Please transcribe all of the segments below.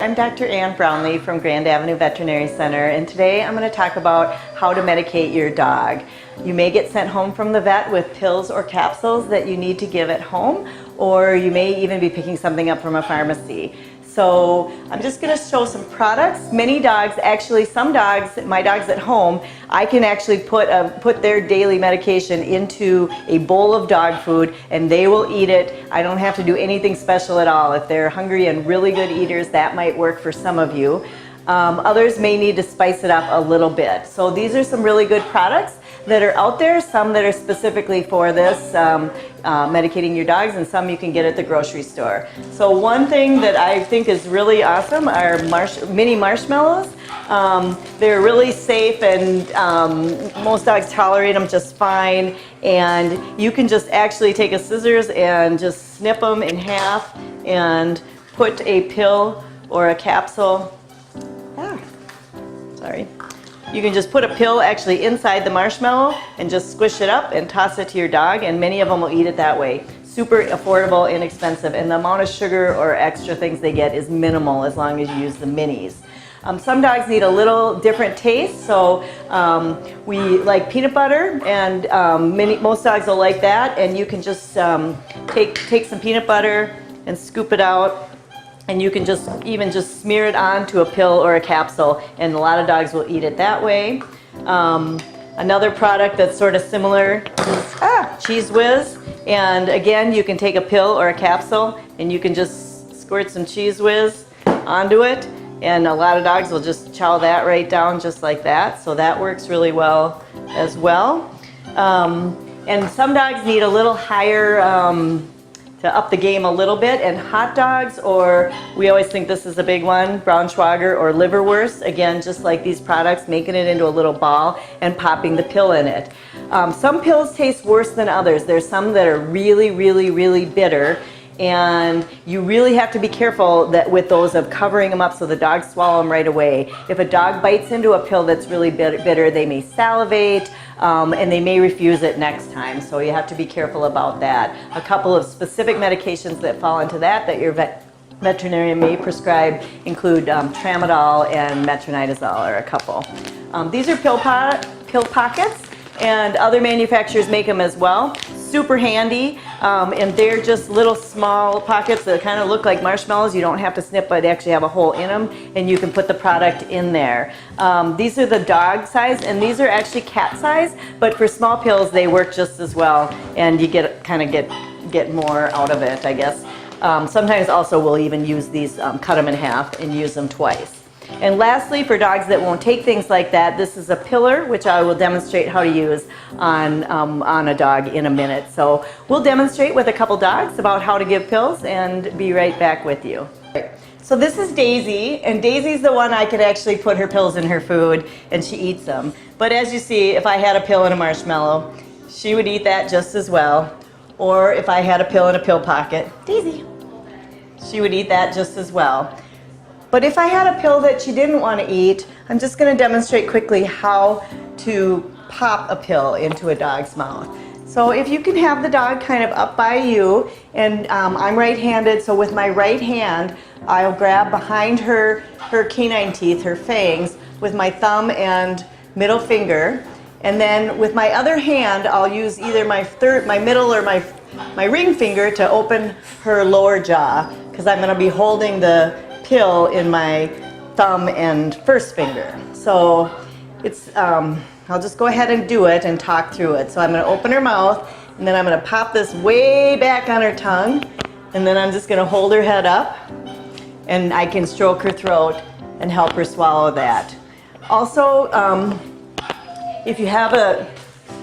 I'm Dr. Ann Brownlee from Grand Avenue Veterinary Center, and today I'm going to talk about how to medicate your dog. You may get sent home from the vet with pills or capsules that you need to give at home, or you may even be picking something up from a pharmacy. So I'm just going to show some products. Many dogs, actually some dogs, my dogs at home, I can actually put their daily medication into a bowl of dog food and they will eat it. I don't have to do anything special at all. If they're hungry and really good eaters, that might work for some of you. Others may need to spice it up a little bit. So these are some really good products that are out there, some that are specifically for this, medicating your dogs, and some you can get at the grocery store. So one thing that I think is really awesome are mini marshmallows. They're really safe, and most dogs tolerate them just fine. And you can just actually take a scissors and just snip them in half and put a pill or a capsule. You can just put a pill actually inside the marshmallow and just squish it up and toss it to your dog, and many of them will eat it that way. Super affordable, inexpensive, and the amount of sugar or extra things they get is minimal as long as you use the minis. Some dogs need a little different taste, so we like peanut butter, and most dogs will like that, and you can just take some peanut butter and scoop it out. And you can just smear it onto a pill or a capsule, and a lot of dogs will eat it that way. Another product that's sort of similar is Cheese Whiz. And again, you can take a pill or a capsule and you can just squirt some Cheese Whiz onto it. And a lot of dogs will just chow that right down just like that. So that works really well as well. And some dogs need a little higher to up the game a little bit, and hot dogs, or we always think this is a big one, Braunschweiger or liverwurst, again just like these products, making it into a little ball and popping the pill in it. Some pills taste worse than others. There's some that are really bitter, and you really have to be careful that with those of covering them up so the dogs swallow them right away. If a dog bites into a pill that's really bitter, they may salivate, and they may refuse it next time, so you have to be careful about that. A couple of specific medications that fall into that your veterinarian may prescribe include tramadol and metronidazole, are a couple. These are pill pockets, and other manufacturers make them as well. Super handy, and they're just little small pockets that kind of look like marshmallows. You don't have to snip, but they actually have a hole in them, and you can put the product in there. These are the dog size, and these are actually cat size, but for small pills they work just as well, and you get more out of it, I guess. Sometimes also we'll even use these, cut them in half and use them twice. And lastly, for dogs that won't take things like that, this is a piller, which I will demonstrate how to use on a dog in a minute. So we'll demonstrate with a couple dogs about how to give pills and be right back with you. So this is Daisy, and Daisy's the one I could actually put her pills in her food and she eats them. But as you see, if I had a pill and a marshmallow, she would eat that just as well. Or if I had a pill in a pill pocket, Daisy, she would eat that just as well. But if I had a pill that she didn't want to eat, I'm just going to demonstrate quickly how to pop a pill into a dog's mouth. So if you can have the dog kind of up by you, and I'm right-handed, so with my right hand, I'll grab behind her canine teeth, her fangs, with my thumb and middle finger. And then with my other hand, I'll use either my middle or my ring finger to open her lower jaw, because I'm going to be holding the pill in my thumb and first finger. So it's, I'll just go ahead and do it and talk through it. So I'm going to open her mouth, and then I'm going to pop this way back on her tongue, and then I'm just going to hold her head up, and I can stroke her throat and help her swallow that. Also, if you have a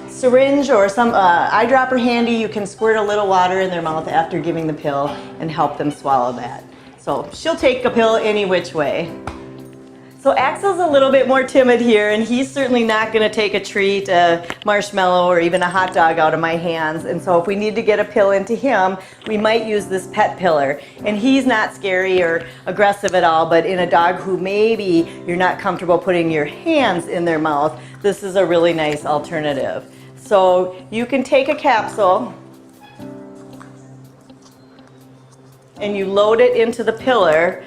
syringe or some eyedropper handy, you can squirt a little water in their mouth after giving the pill and help them swallow that. So she'll take a pill any which way. So Axel's a little bit more timid here, and he's certainly not going to take a treat, a marshmallow, or even a hot dog out of my hands. And so if we need to get a pill into him, we might use this pet pillar. And he's not scary or aggressive at all, but in a dog who maybe you're not comfortable putting your hands in their mouth, this is a really nice alternative. So you can take a capsule and you load it into the pillar,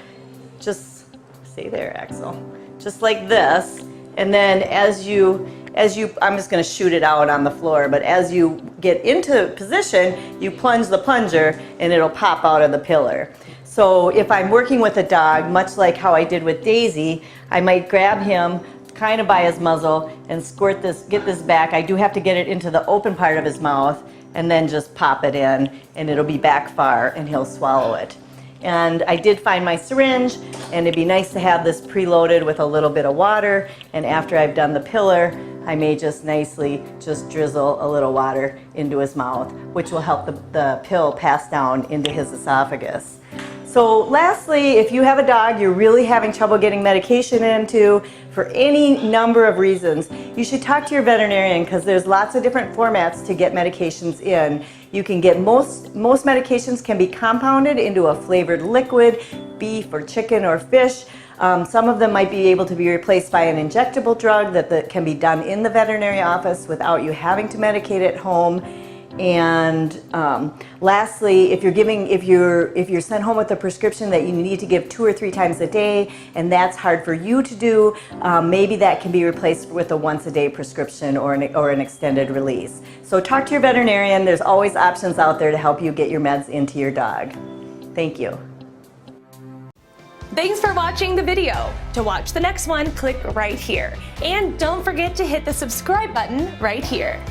just Stay there, Axel. Just like this. And then as you, I'm just gonna shoot it out on the floor, but as you get into position, you plunge the plunger and it'll pop out of the pillar. So if I'm working with a dog, much like how I did with Daisy, I might grab him kind of by his muzzle and squirt this, get this back. I do have to get it into the open part of his mouth and then just pop it in and it'll be back far and he'll swallow it. And I did find my syringe, and it'd be nice to have this preloaded with a little bit of water, and after I've done the pillar, I may just nicely just drizzle a little water into his mouth, which will help the pill pass down into his esophagus. So lastly, if you have a dog you're really having trouble getting medication into for any number of reasons, you should talk to your veterinarian because there's lots of different formats to get medications in. You can get most medications can be compounded into a flavored liquid, beef or chicken or fish. Some of them might be able to be replaced by an injectable drug that can be done in the veterinary office without you having to medicate at home. And lastly, if you're sent home with a prescription that you need to give 2 or 3 times a day, and that's hard for you to do, maybe that can be replaced with a once-a-day prescription or an extended release. So talk to your veterinarian. There's always options out there to help you get your meds into your dog. Thank you. Thanks for watching the video. To watch the next one, click right here. And don't forget to hit the subscribe button right here.